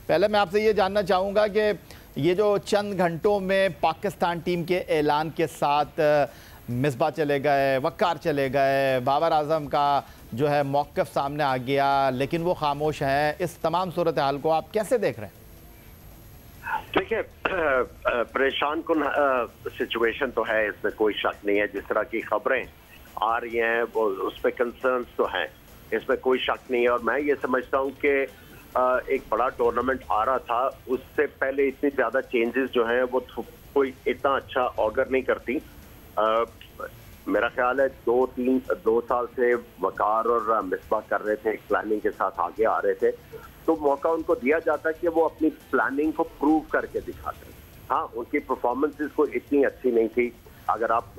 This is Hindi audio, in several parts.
पहले मैं आपसे ये जानना चाहूँगा कि ये जो चंद घंटों में पाकिस्तान टीम के ऐलान के साथ मिसबा चले गए, वक़ार चले गए, बाबर आज़म का जो है मौक़िफ़ सामने आ गया, लेकिन वो खामोश हैं, इस तमाम सूरत हाल को आप कैसे देख रहे हैं? देखिए, परेशान कुन सिचुएशन तो है, इसमें कोई शक नहीं है। जिस तरह की खबरें आ रही हैं वो उस पर कंसर्न्स तो हैं, इसमें कोई शक नहीं है। और मैं ये समझता हूँ कि एक बड़ा टूर्नामेंट आ रहा था, उससे पहले इतनी ज़्यादा चेंजेस जो हैं वो कोई इतना अच्छा ऑगर नहीं करती। मेरा ख्याल है 2 साल से वकार और मिसबा कर रहे थे, एक प्लानिंग के साथ आगे आ रहे थे, तो मौका उनको दिया जाता कि वो अपनी प्लानिंग को प्रूव करके दिखाते। हाँ, उनकी परफॉर्मेंसेस को इतनी अच्छी नहीं थी। अगर आप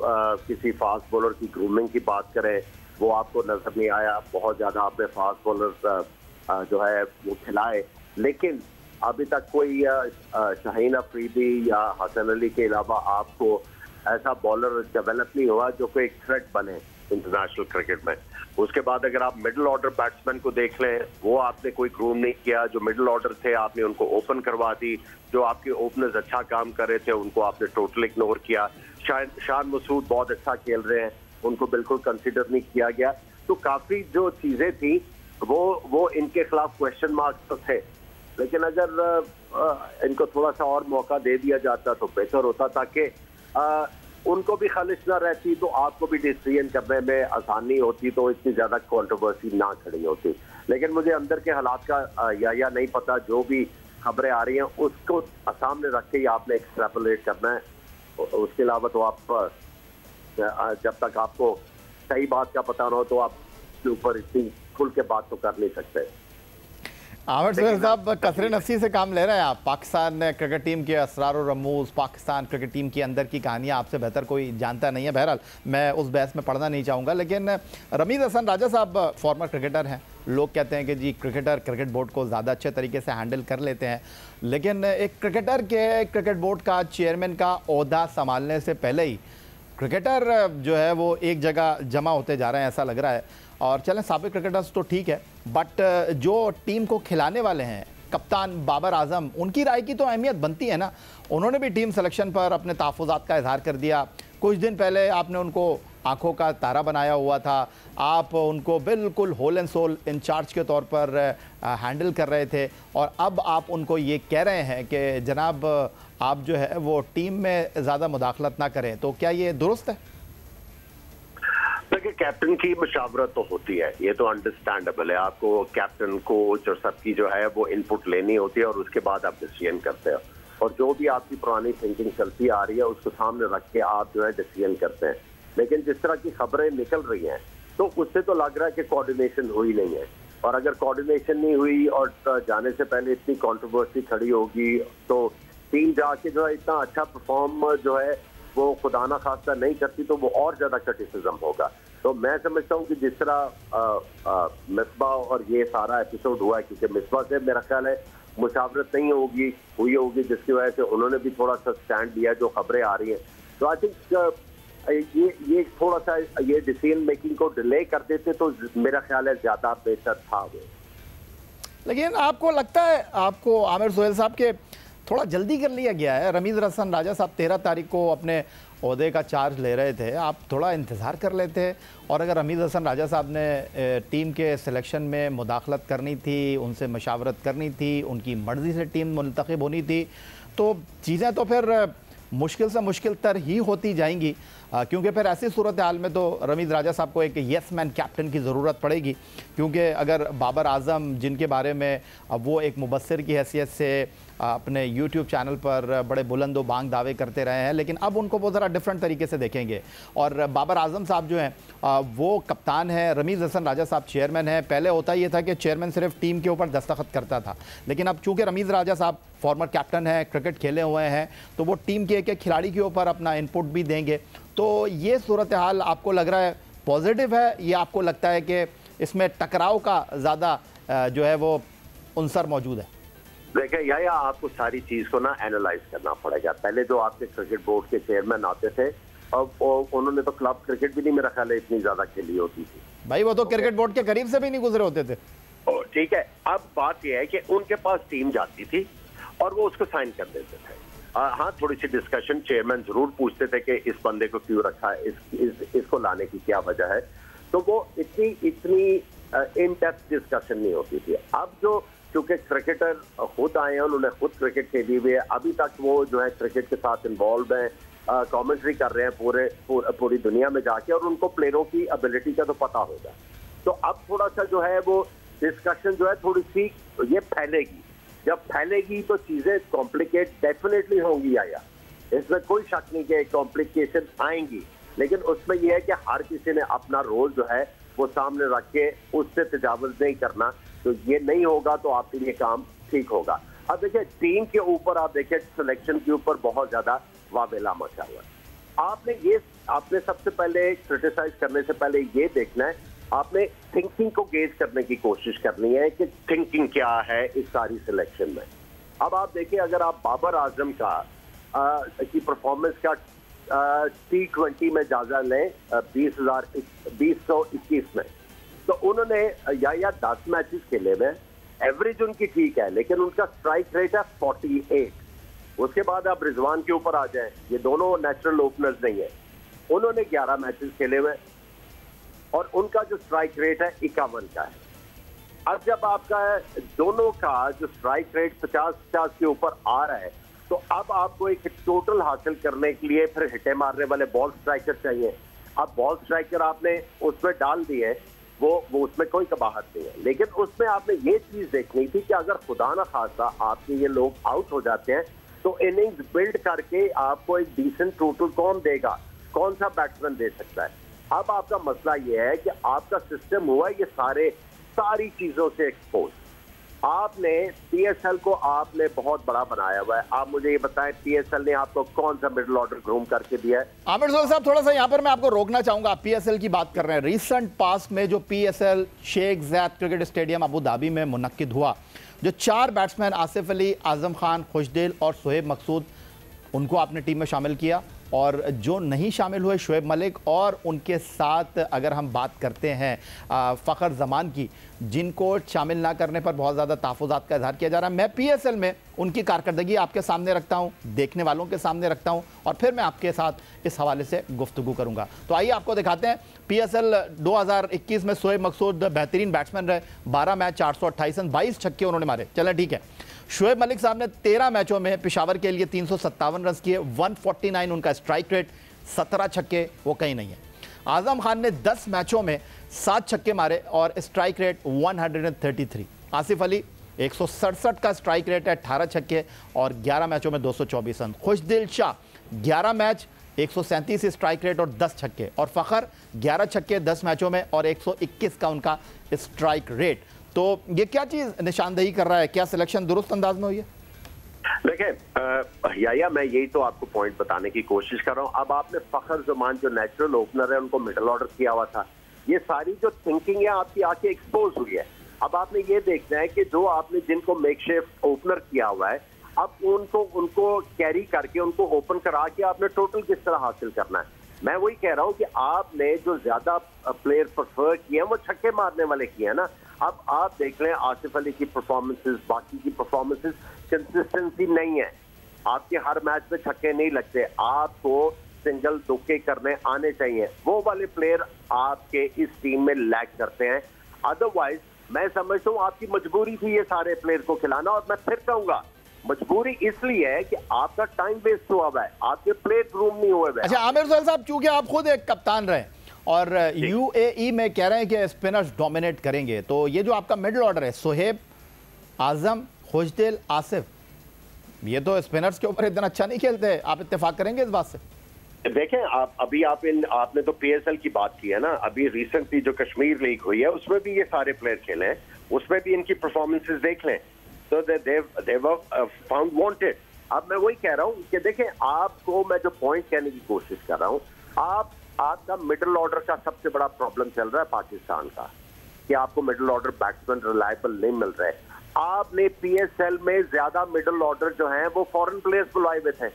किसी फास्ट बॉलर की ग्रूमिंग की बात करें, वो आपको नजर नहीं आया। बहुत ज़्यादा आपने फास्ट बॉलर जो है वो खिलाए, लेकिन अभी तक कोई शाहीन अफरीदी या हसन अली के अलावा आपको ऐसा बॉलर डेवलप नहीं हुआ जो कोई एक थ्रेट बने इंटरनेशनल क्रिकेट में। उसके बाद अगर आप मिडिल ऑर्डर बैट्समैन को देख लें, वो आपने कोई ग्रूम नहीं किया। जो मिडिल ऑर्डर थे आपने उनको ओपन करवा दी। जो आपके ओपनर्स अच्छा काम कर रहे थे उनको आपने टोटल इग्नोर किया। शान मसूद बहुत अच्छा खेल रहे हैं, उनको बिल्कुल कंसिडर नहीं किया गया। तो काफी जो चीजें थी वो इनके खिलाफ क्वेश्चन मार्क तो थे, लेकिन अगर इनको थोड़ा सा और मौका दे दिया जाता तो बेहतर होता, ताकि उनको भी खालिश ना रहती, तो आपको भी डिसीजन करने में आसानी होती, तो इतनी ज्यादा कंट्रोवर्सी ना खड़ी होती। लेकिन मुझे अंदर के हालात का या नहीं पता। जो भी खबरें आ रही हैं उसको सामने रख के ही आपने एक्सट्रैपोलेट करना है। उसके अलावा तो आप जब तक आपको सही बात का पता ना हो तो आप के ऊपर इतनी खुल के बात तो कर नहीं सकते। आमिर सुहेल साहब, कसरे नफसी से काम ले रहे हैं आप। पाकिस्तान क्रिकेट टीम के असरार और रमूज, पाकिस्तान क्रिकेट टीम के अंदर की कहानियां आपसे बेहतर कोई जानता नहीं है। बहरहाल मैं उस बहस में पढ़ना नहीं चाहूँगा, लेकिन रमीज़ हसन राजा साहब फॉर्मर क्रिकेटर हैं। लोग कहते हैं कि जी क्रिकेटर क्रिकेट बोर्ड को ज़्यादा अच्छे तरीके से हैंडल कर लेते हैं, लेकिन एक क्रिकेटर के क्रिकेट बोर्ड का चेयरमैन का ओहदा संभालने से पहले ही क्रिकेटर जो है वो एक जगह जमा होते जा रहे हैं, ऐसा लग रहा है। और चलें, साबिक क्रिकेटर्स तो ठीक है, बट जो टीम को खिलाने वाले हैं, कप्तान बाबर आजम, उनकी राय की तो अहमियत बनती है ना। उन्होंने भी टीम सिलेक्शन पर अपने तहफ़्फ़ुज़ात का इजहार कर दिया। कुछ दिन पहले आपने उनको आंखों का तारा बनाया हुआ था, आप उनको बिल्कुल होल एंड सोल इंचार्ज के तौर पर हैंडल कर रहे थे, और अब आप उनको ये कह रहे हैं कि जनाब आप जो है वो टीम में ज़्यादा मुदाखलत ना करें। तो क्या ये दुरुस्त है? देखिए, कैप्टन की मशावरत तो होती है, ये तो अंडरस्टैंडेबल है। आपको कैप्टन, कोच और सबकी जो है वो इनपुट लेनी होती है और उसके बाद आप डिसीजन करते हो। और जो भी आपकी पुरानी थिंकिंग चलती आ रही है उसको सामने रख के आप जो है डिसीजन करते हैं। लेकिन जिस तरह की खबरें निकल रही हैं तो उससे तो लग रहा है कि कोऑर्डिनेशन हुई नहीं है। और अगर कोऑर्डिनेशन नहीं हुई और जाने से पहले इतनी कंट्रोवर्सी खड़ी होगी तो टीम जाके जो है इतना अच्छा परफॉर्म जो है वो खुदा ना खास्ता नहीं करती, तो वो और ज्यादा क्रिटिसिज्म होगा। तो मैं समझता हूँ कि जिस तरह मिसबा और ये सारा एपिसोड हुआ है, क्योंकि मिसबा से मेरा ख्याल है मुशावरत नहीं हुई होगी, जिसकी वजह से उन्होंने भी थोड़ा सा स्टैंड लिया जो खबरें आ रही हैं। तो आई थिंक ये थोड़ा सा ये डिसीजन मेकिंग को डिले कर देते तो मेरा ख्याल है ज्यादा बेहतर था वो। लेकिन आपको लगता है, आपको आमिर सुहेल साहब के थोड़ा जल्दी कर लिया गया है? रमीज़ हसन राजा साहब 13 तारीख को अपने ओहदे का चार्ज ले रहे थे, आप थोड़ा इंतज़ार कर लेते। और अगर रमीज़ हसन राजा साहब ने टीम के सिलेक्शन में मुदाखलत करनी थी, उनसे मशावरत करनी थी, उनकी मर्ज़ी से टीम मुंतखब होनी थी, तो चीज़ें तो फिर मुश्किल से मुश्किल तर ही होती जाएंगी, क्योंकि फिर ऐसी सूरत हाल में तो रमीज़ राजा साहब को एक येस मैन कैप्टन की ज़रूरत पड़ेगी। क्योंकि अगर बाबर आज़म, जिनके बारे में वो एक मुबस्सिर की हैसियत से अपने यूट्यूब चैनल पर बड़े बुलंद व बांग दावे करते रहे हैं, लेकिन अब उनको वो ज़रा डिफरेंट तरीके से देखेंगे। और बाबर आज़म साहब जो हैं वो कप्तान है, रमीज़ हसन राजा साहब चेयरमैन है। पहले होता ये था कि चेयरमैन सिर्फ टीम के ऊपर दस्तखत करता था, लेकिन अब चूँकि रमीज़ राजा साहब फॉर्मर कैप्टन है, क्रिकेट खेले हुए हैं, तो वो टीम के एक एक खिलाड़ी के ऊपर अपना इनपुट भी देंगे। तो ये सूरत हाल आपको लग रहा है पॉजिटिव है, या आपको लगता है कि इसमें टकराव का ज़्यादा जो है वो अंसर मौजूद है? देखिए, या आपको सारी चीज को ना एनालाइज करना पड़ेगा। पहले जो आपके क्रिकेट बोर्ड के चेयरमैन आते थे, अब उन्होंने तो क्लब क्रिकेट भी नहीं मेरा ख्याल है इतनी ज्यादा खेली होती थी भाई। वो तो क्रिकेट बोर्ड के करीब से भी नहीं गुजरे होते थे। ठीक है, अब बात यह है कि उनके पास टीम जाती थी और वो उसको साइन कर देते थे। हाँ, थोड़ी सी डिस्कशन, चेयरमैन जरूर पूछते थे कि इस बंदे को क्यों रखा है, इसको लाने की क्या वजह है, तो वो इतनी इन डेप्थ डिस्कशन नहीं होती थी। अब जो क्योंकि क्रिकेटर खुद आए हैं, उन्होंने खुद क्रिकेट खेली हुई है, अभी तक वो जो है क्रिकेट के साथ इन्वॉल्व हैं, कमेंट्री कर रहे हैं पूरी दुनिया में जाके, और उनको प्लेयरों की एबिलिटी का तो पता होगा। तो अब थोड़ा सा जो है वो डिस्कशन जो है थोड़ी सी ये फैलेगी। जब फैलेगी तो चीजें कॉम्प्लिकेट डेफिनेटली होंगी, आया इसमें कोई शक नहीं कि कॉम्प्लिकेशन आएंगी, लेकिन उसमें यह है कि हर किसी ने अपना रोल जो है वो सामने रख के उससे तजावुज नहीं करना। तो ये नहीं होगा तो आपके लिए काम ठीक होगा। अब देखिए टीम के ऊपर, आप देखिए सिलेक्शन के ऊपर बहुत ज्यादा वावेला मचा हुआ है। आपने सबसे पहले क्रिटिसाइज करने से पहले ये देखना है, आपने थिंकिंग को गेज करने की कोशिश करनी है कि थिंकिंग क्या है इस सारी सिलेक्शन में। अब आप देखिए, अगर आप बाबर आजम की परफॉर्मेंस का T20 में जायजा लें 2021 में, तो उन्होंने या 10 मैचेस खेले में, एवरेज उनकी ठीक है, लेकिन उनका स्ट्राइक रेट है 48। उसके बाद आप रिजवान के ऊपर आ जाएं, ये दोनों नेचुरल ओपनर्स नहीं है, उन्होंने 11 मैचेस खेले हुए और उनका जो स्ट्राइक रेट है 51 का है। अब जब आपका दोनों का जो स्ट्राइक रेट 50-50 के ऊपर आ रहा है, तो अब आपको एक टोटल हासिल करने के लिए फिर हिटे मारने वाले बॉल स्ट्राइकर चाहिए। अब बॉल स्ट्राइकर आपने उसमें डाल दिए, वो उसमें कोई कबाहत नहीं है, लेकिन उसमें आपने ये चीज देखनी थी कि अगर खुदा ना खासा आपके ये लोग आउट हो जाते हैं तो इनिंग्स बिल्ड करके आपको एक डिसेंट टोटल कौन देगा, कौन सा बैट्समैन दे सकता है। अब आपका मसला ये है कि आपका सिस्टम हुआ ये सारी चीजों से एक्सपोज। आपने पीएसएल को आपने बहुत बड़ा बनाया हुआ है। आप मुझे ये बताएं, पीएसएल ने आपको कौन सा मिडिल ऑर्डर ग्रूम करके दिया है? आमिर सोहेल साहब, थोड़ा सा यहाँ पर मैं आपको रोकना चाहूंगा। आप पीएसएल की बात कर रहे हैं। रिसेंट पास्ट में जो PSL Sheikh Zayed cricket stadium Abu Dhabi में मुनक्किद हुआ, जो 4 बैट्समैन आसिफ अली, आजम खान, खुशदिल और शोएब मकसूद, उनको आपने टीम में शामिल किया, और जो नहीं शामिल हुए शोएब मलिक, और उनके साथ अगर हम बात करते हैं फ़खर ज़मान की, जिनको शामिल ना करने पर बहुत ज़्यादा तहफ़्फ़ुज़ात का इज़हार किया जा रहा है। मैं पीएसएल में उनकी कारकर्दगी आपके सामने रखता हूं, देखने वालों के सामने रखता हूं, और फिर मैं आपके साथ इस हवाले से गुफ्तगू करूंगा। तो आइए आपको दिखाते हैं। पीएसएल 2021 में शोएब मकसूद बेहतरीन बैट्समैन रहे। 12 मैच, 428 रन, 22 छक्के उन्होंने मारे। चलें ठीक है। शोएब मलिक साहब ने 13 मैचों में पेशावर के लिए 357 रन किए, 149 उनका स्ट्राइक रेट, 17 छक्के, वो कहीं नहीं है। आजम खान ने 10 मैचों में 7 छक्के मारे और स्ट्राइक रेट 133। आसिफ अली 167 का स्ट्राइक रेट है, 18 छक्के और 11 मैचों में 224 रन। खुशदिल शाह 11 मैच, 137 स्ट्राइक रेट और 10 छक्के, और फ़खर 11 छक्के 10 मैचों में और 121 का उनका स्ट्राइक रेट। तो ये क्या चीज़ निशानदेही कर रहा है? क्या सिलेक्शन दुरुस्त अंदाज में हुई है? देखें या मैं यही तो आपको पॉइंट बताने की कोशिश कर रहा हूं। अब आपने फ़खर ज़मान जो नेचुरल ओपनर है उनको मिडिल ऑर्डर किया हुआ था। ये सारी जो थिंकिंग है आपकी आके एक्सपोज हुई है। अब आपने ये देखना है कि जो आपने जिनको मेकशिफ्ट ओपनर किया हुआ है, अब उनको कैरी करके उनको ओपन करा के आपने टोटल किस तरह हासिल करना है। मैं वही कह रहा हूं कि आपने जो ज्यादा प्लेयर प्रेफर किए हैं वो छक्के मारने वाले किए हैं ना। अब आप देख लें आसिफ अली की परफॉर्मेंसेस, बाकी की परफॉर्मेंसेस, कंसिस्टेंसी नहीं है। आपके हर मैच में छक्के नहीं लगते, आपको सिंगल दुक्के करने आने चाहिए। वो वाले प्लेयर आपके इस टीम में लैग करते हैं। अदरवाइज मैं समझता हूँ आपकी मजबूरी थी ये सारे प्लेयर को खिलाना, और मैं फिर कहूंगा मजबूरी इसलिए है कि आपका टाइम वेस्ट हुआ हुआ है, आपके प्लेयर ग्रूम नहीं हुए। अच्छा आमिर सोहेल साहब, चूंकि आप खुद एक कप्तान रहे और यूएई में कह रहे हैं कि स्पिनर्स डोमिनेट करेंगे, तो ये जो आपका मिडिल ऑर्डर है, सोहेब, आजम, खुशदिल, आसिफ, ये तो स्पिनर्स के ऊपर इतना अच्छा नहीं खेलते। आप इत्तेफाक करेंगे इस बात से? देखें आपने तो पीएसएल की बात की है ना। अभी रिसेंटली जो कश्मीर लीग हुई है उसमें भी ये सारे प्लेयर खेले हैं, उसमें भी इनकी परफॉर्मेंसेस देख लें तो they were found wanted। अब मैं वही कह रहा हूँ कि देखें, आपको मैं जो पॉइंट कहने की कोशिश कर रहा हूँ, आपका मिडिल ऑर्डर का सबसे बड़ा प्रॉब्लम चल रहा है पाकिस्तान का, कि आपको मिडिल ऑर्डर बैट्समैन रिलायबल नहीं मिल रहे। आपने पीएसएल में ज्यादा मिडिल ऑर्डर जो है वो फॉरेन प्लेयर्स बुलाए हुए थे।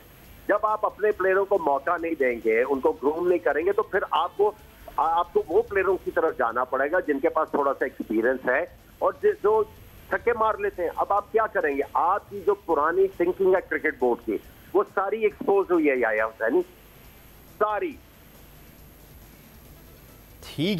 जब आप अपने प्लेयरों को मौका नहीं देंगे, उनको ग्रूम नहीं करेंगे, तो फिर आपको वो प्लेयरों की तरफ जाना पड़ेगा जिनके पास थोड़ा सा एक्सपीरियंस है और जो छक्के मार लेते हैं। अब आप क्या करेंगे? आपकी जो पुरानी थिंकिंग है क्रिकेट बोर्ड की, वो सारी एक्सपोज हुई है याया हुसैनी, सारी।